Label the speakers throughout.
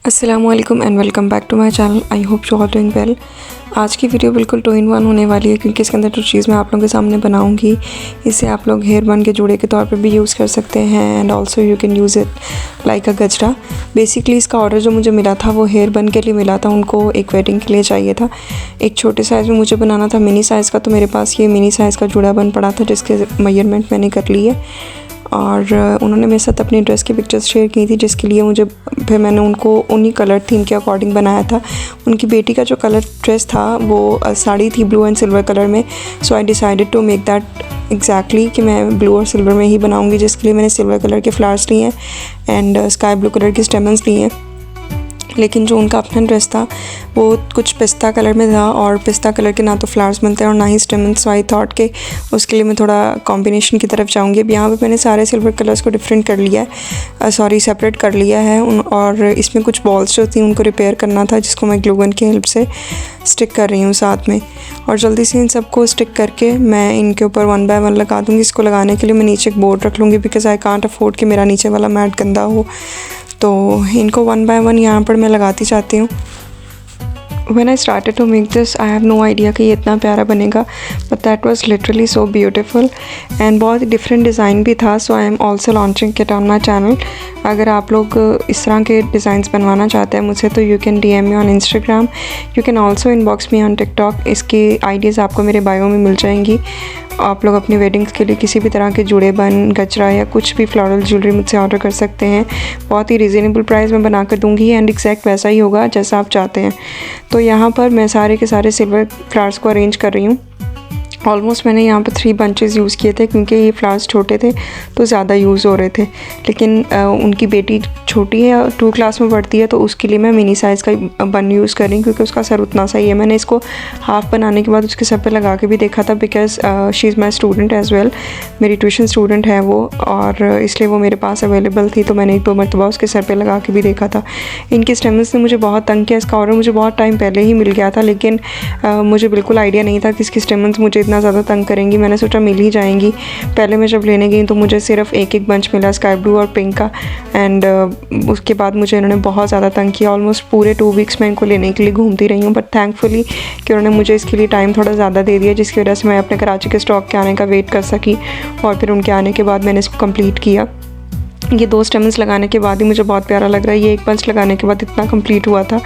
Speaker 1: अस्सलामुअलैकुम and welcome back to my channel. I hope you all doing well. आज की video बिल्कुल 2 in 1 होने वाली है क्योंकि इसके अंदर जो चीज़ मैं आप लोगों के सामने बनाऊंगी इसे आप लोग हेयर बन के जूड़े के तौर पे भी यूज़ कर सकते हैं and also you can use it like अ गजरा। बेसिकली इसका ऑर्डर जो मुझे मिला था वो हेयर बन के लिए मिला था, उनको एक वेडिंग के लिए चाहिए था। एक छोटे साइज़ में मुझे बनाना था, मिनी साइज़ का, तो मेरे पास ये मिनी साइज़ का जूड़ा बन पड़ा था जिसके मेजरमेंट मैंने कर ली है और उन्होंने मेरे साथ अपनी ड्रेस की पिक्चर्स शेयर की थी जिसके लिए मुझे फिर मैंने उनको उन्हीं कलर थीम के अकॉर्डिंग बनाया था। उनकी बेटी का जो कलर ड्रेस था वो साड़ी थी ब्लू एंड सिल्वर कलर में, so I decided to make that exactly कि मैं ब्लू और सिल्वर में ही बनाऊंगी, जिसके लिए मैंने सिल्वर कलर के फ्लावर्स लिए हैं एंड स्काई ब्लू कलर के स्टेमन्स लिए हैं। लेकिन जो उनका अपना ड्रेस था वो कुछ पिस्ता कलर में था और पिस्ता कलर के ना तो फ्लावर्स बनते हैं और ना ही स्टेमन्स, सो आई थॉट के उसके लिए मैं थोड़ा कॉम्बिनेशन की तरफ जाऊंगी। अब यहाँ पे मैंने सारे सिल्वर कलर्स को डिफरेंट कर लिया है, सेपरेट कर लिया है और इसमें कुछ बॉल्स जो थी उनको रिपेयर करना था जिसको मैं ग्लू गन की हेल्प से स्टिक कर रही हूँ साथ में। और जल्दी से इन सबको स्टिक करके मैं इनके ऊपर 1 by 1 लगा दूँगी। इसको लगाने के लिए मैं नीचे एक बोर्ड रख लूँगी बिकॉज़ आई कांट अफोर्ड कि मेरा नीचे वाला मैट गंदा हो, तो इनको 1 by 1 यहाँ पर मैं लगाती जाती हूँ। When I started to make this, I have no idea कि ये इतना प्यारा बनेगा, but that was literally so beautiful and बहुत डिफरेंट डिज़ाइन भी था, so I am also launching it on my channel। अगर आप लोग इस तरह के डिज़ाइंस बनवाना चाहते हैं मुझसे तो you can DM me on Instagram, you can also inbox me on TikTok। इसकी आइडियाज़ आपको मेरे बायो में मिल जाएंगी। आप लोग अपनी वेडिंग्स के लिए किसी भी तरह के जुड़े बन, गजरा या कुछ भी फ्लोरल ज्वेलरी मुझसे ऑर्डर कर सकते हैं। बहुत ही रिजनेबल प्राइस में बना कर दूँगी एंड एग्जैक्ट वैसा ही होगा जैसा आप चाहते हैं। तो यहाँ पर मैं सारे के सारे सिल्वर फ्लावर्स को अरेंज कर रही हूँ। ऑलमोस्ट मैंने यहाँ पर 3 bunches यूज़ किए थे क्योंकि ये फ्लावर्स छोटे थे तो ज़्यादा यूज़ हो रहे थे, लेकिन उनकी बेटी छोटी है, 2 क्लास में पढ़ती है, तो उसके लिए मैं मिनी साइज़ का बन यूज़ कर रही हूँ क्योंकि उसका सर उतना सा ही है। मैंने इसको हाफ़ बनाने के बाद उसके सर पे लगा के भी देखा था because she is my student as well, मेरी ट्यूशन स्टूडेंट है वो, और इसलिए वो मेरे पास अवेलेबल थी, तो मैंने 1-2 मरतबा उसके सर पर लगा के भी देखा था। इनके स्टेमन्स ने मुझे बहुत तंग किया। इसका ऑर्डर मुझे बहुत टाइम पहले ही मिल गया था, लेकिन मुझे बिल्कुल आइडिया नहीं था कि इसकी स्टेमन्स मुझे इतना ज़्यादा तंग करेंगी। मैंने सोचा मिल ही जाएंगी। पहले मैं जब लेने गई तो मुझे सिर्फ एक बंच मिला, स्काई ब्लू और पिंक का, एंड उसके बाद मुझे इन्होंने बहुत ज़्यादा तंग किया। ऑलमोस्ट पूरे 2 weeks मैं इनको लेने के लिए घूमती रही हूँ, बट थैंकफुली कि उन्होंने मुझे इसके लिए टाइम थोड़ा ज़्यादा दे दिया जिसकी वजह से मैं अपने कराची के स्टॉक के आने का वेट कर सकी और फिर उनके आने के बाद मैंने इसको कंप्लीट किया। ये 2 स्टेमन्स लगाने के बाद ही मुझे बहुत प्यारा लग रहा है। ये एक बंच लगाने के बाद इतना कंप्लीट हुआ था,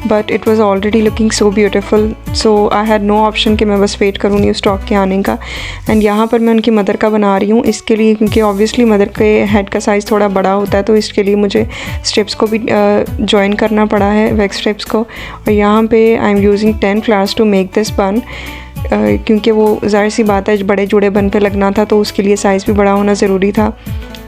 Speaker 1: but it was already looking so beautiful, so I had no option कि मैं बस वेट करूँ न्यू स्टॉक के आने का। एंड यहाँ पर मैं उनकी मदर का बना रही हूँ इसके लिए क्योंकि ऑब्वियसली मदर के हेड का साइज़ थोड़ा बड़ा होता है, तो इसके लिए मुझे स्ट्रिप्स को भी जॉइन करना पड़ा है, वैक्स स्ट्रिप्स को। और यहाँ पे I am using 10 flowers to make this bun, क्योंकि वो ज़ाहिर सी बात है बड़े जूड़े बन पे लगना था तो उसके लिए साइज़ भी बड़ा होना ज़रूरी था।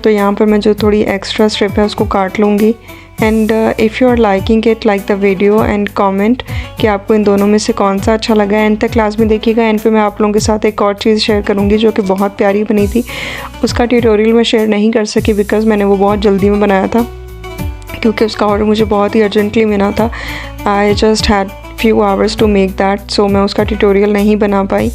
Speaker 1: तो यहाँ पर मैं जो थोड़ी एक्स्ट्रा स्ट्रिप है उसको काट लूँगी। And if you are liking it, like the video and comment कि आपको इन दोनों में से कौन सा अच्छा लगा। एंड तक क्लास में देखिएगा, एंड पे मैं आप लोगों के साथ एक और चीज़ शेयर करूँगी जो कि बहुत प्यारी बनी थी। उसका ट्यूटोरियल मैं शेयर नहीं कर सकी बिकॉज़ मैंने वो बहुत जल्दी में बनाया था क्योंकि उसका ऑर्डर मुझे बहुत ही अर्जेंटली मिला था। I just had few hours to make that, so मैं उसका ट्यूटोरियल नहीं बना पाई,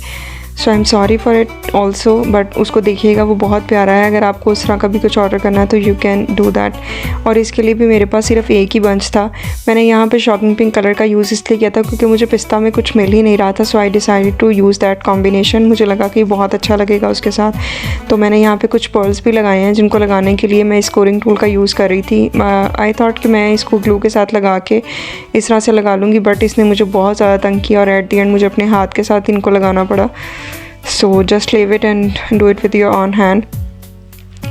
Speaker 1: so I am sorry for it also. But उसको देखिएगा, वो बहुत प्यारा है। अगर आपको उस तरह का भी कुछ ऑर्डर करना है तो यू कैन डू दैट। और इसके लिए भी मेरे पास सिर्फ एक ही बंच था। मैंने यहाँ पे शॉकिंग पिंक कलर का यूज़ इसलिए किया था क्योंकि मुझे पिस्ता में कुछ मिल ही नहीं रहा था, so I decided to use that combination. मुझे लगा कि बहुत अच्छा लगेगा उसके साथ, तो मैंने यहाँ पे कुछ पर्ल्स भी लगाए हैं जिनको लगाने के लिए मैं स्कोरिंग टूल का यूज़ कर रही थी। आई थॉट कि मैं इसको ग्लू के साथ लगा के इस तरह से लगा लूँगी, बट इसने मुझे बहुत ज़्यादा तंग किया और एट द एंड मुझे अपने हाथ के साथ इनको लगाना पड़ा। So just leave it and do it with your own hand.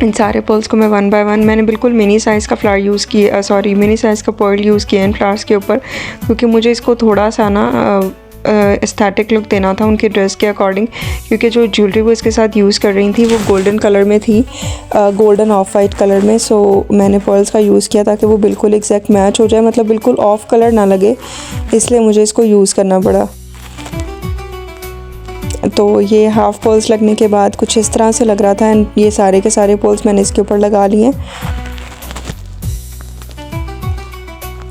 Speaker 1: इन सारे पर्ल्स को मैं 1 by 1 मैंने बिल्कुल मिनी साइज़ का फ्लावर यूज़ किया, मिनी साइज़ का पर्ल यूज़ किया इन फ्लावर्स के ऊपर क्योंकि मुझे इसको थोड़ा सा ना एस्थेटिक लुक देना था उनके ड्रेस के अकॉर्डिंग, क्योंकि जो ज्वेलरी वो इसके साथ यूज़ कर रही थी वो गोल्डन कलर में थी, गोल्डन ऑफ वाइट कलर में। सो मैंने पर्ल्स का यूज़ किया ताकि वो बिल्कुल एग्जैक्ट मैच हो जाए, मतलब बिल्कुल ऑफ कलर ना लगे, इसलिए मुझे इसको यूज़ करना पड़ा। तो ये हाफ़ पर्ल्स लगने के बाद कुछ इस तरह से लग रहा था एंड ये सारे के सारे पर्ल्स मैंने इसके ऊपर लगा लिए।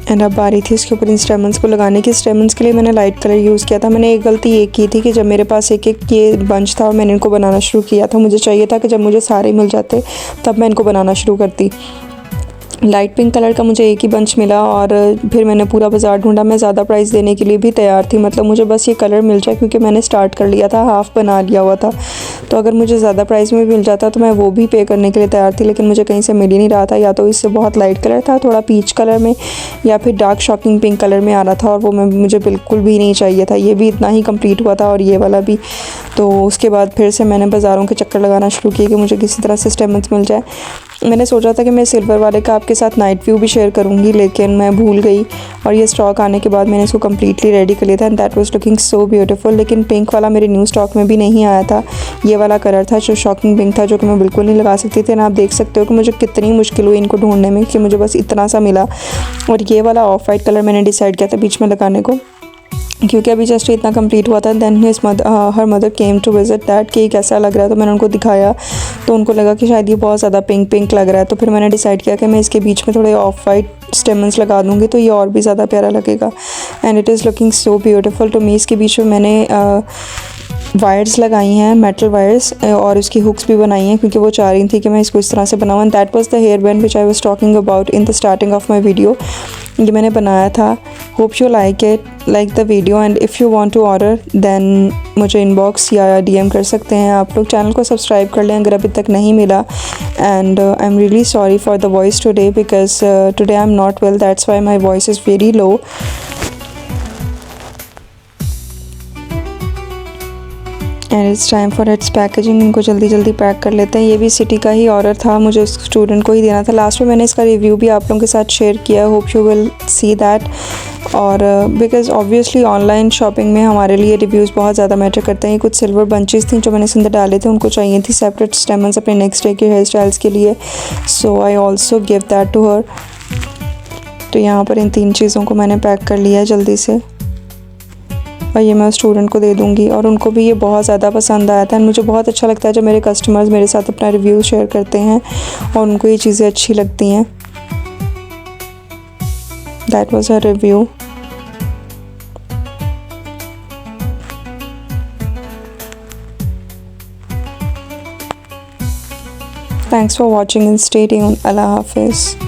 Speaker 1: एंड अब बारी थी इसके ऊपर इन स्टेमन्स को लगाने की। स्टेमन्स के लिए मैंने लाइट कलर यूज़ किया था। मैंने एक गलती ये की थी कि जब मेरे पास एक ये बंच था और मैंने इनको बनाना शुरू किया था, मुझे चाहिए था कि जब मुझे सारे मिल जाते तब मैं इनको बनाना शुरू करती, लाइट पिंक कलर का मुझे एक ही बंच मिला और फिर मैंने पूरा बाज़ार ढूंढा। मैं ज़्यादा प्राइस देने के लिए भी तैयार थी, मतलब मुझे बस ये कलर मिल जाए, क्योंकि मैंने स्टार्ट कर लिया था, हाफ़ बना लिया हुआ था। तो अगर मुझे ज़्यादा प्राइस में मिल जाता तो मैं वो भी पे करने के लिए तैयार थी, लेकिन मुझे कहीं से मिल ही नहीं रहा था। या तो इससे बहुत लाइट कलर था, थोड़ा पीच कलर में, या फिर डार्क शॉकिंग पिंक कलर में आ रहा था, और वो मुझे बिल्कुल भी नहीं चाहिए था। ये भी इतना ही कंप्लीट हुआ था और ये वाला भी। तो उसके बाद फिर से मैंने बाज़ारों के चक्कर लगाना शुरू किए कि मुझे किसी तरह से स्टेमन्स मिल जाए। मैंने सोचा था कि मैं सिल्वर वाले का आपके साथ नाइट व्यू भी शेयर करूंगी, लेकिन मैं भूल गई, और ये स्टॉक आने के बाद मैंने इसको कम्प्लीटली रेडी कर लिया था and that was looking so beautiful. लेकिन पिंक वाला मेरे न्यू स्टॉक में भी नहीं आया था। ये वाला कलर था जो शॉकिंग पिंक था, जो कि मैं बिल्कुल नहीं लगा सकती थी। आप देख सकते हो कि मुझे कितनी मुश्किल हुई इनको ढूंढने में, कि मुझे बस इतना सा मिला। और ये वाला ऑफ वाइट कलर मैंने डिसाइड किया था बीच में लगाने को, क्योंकि अभी जस्ट इतना कंप्लीट हुआ था। Then her mother came to visit that कि कैसा लग रहा है, तो मैंने उनको दिखाया, तो उनको लगा कि शायद ये बहुत ज़्यादा पिंक पिंक लग रहा है। तो फिर मैंने डिसाइड किया कि मैं इसके बीच में थोड़े ऑफ वाइट स्टेमन्स लगा दूँगी, तो ये और भी ज़्यादा प्यारा लगेगा। And it is looking so beautiful to me. इसके बीच में मैंने वायर्स लगाई हैं, मेटल वायर्स, और उसकी हुक्स भी बनाई हैं, क्योंकि वो चाह रही थी कि मैं इसको इस तरह से बनाऊँ। And that was the hair band which I was talking about in the starting of my video. ये मैंने बनाया था। Hope you like it, like the video, and if you want to order then मुझे inbox या DM कर सकते हैं। आप लोग चैनल को सब्सक्राइब कर लें अगर अभी तक नहीं मिला। And I am really sorry for the voice today, because today I am not well, that's why my voice is very low. And it's time for its packaging. इनको जल्दी जल्दी पैक कर लेते हैं। ये भी सिटी का ही ऑर्डर था, मुझे उस स्टूडेंट को ही देना था। लास्ट में मैंने इसका रिव्यू भी आप लोगों के साथ शेयर किया, hope you will see that. और बिकॉज़ ऑब्वियसली ऑनलाइन शॉपिंग में हमारे लिए रिव्यूज़ बहुत ज़्यादा मैटर करते हैं। कुछ सिल्वर बंचेस थी जो मैंने इसके अंदर डाले थे, उनको चाहिए थी सेपरेट स्टेमन्स अपने नेक्स्ट डे के हेयर स्टाइल्स के लिए, so I also give that to her. तो यहाँ पर इन 3 चीज़ों को मैंने पैक कर लिया है जल्दी से, और ये मैं स्टूडेंट को दे दूँगी। और उनको भी ये बहुत ज़्यादा पसंद आया था। मुझे बहुत अच्छा लगता है जब मेरे कस्टमर्स मेरे साथ अपना रिव्यू शेयर करते हैं और उनको ये चीज़ें अच्छी लगती हैं। That was her review. Thanks for watching and stay tuned. अल्लाह हाफिज़।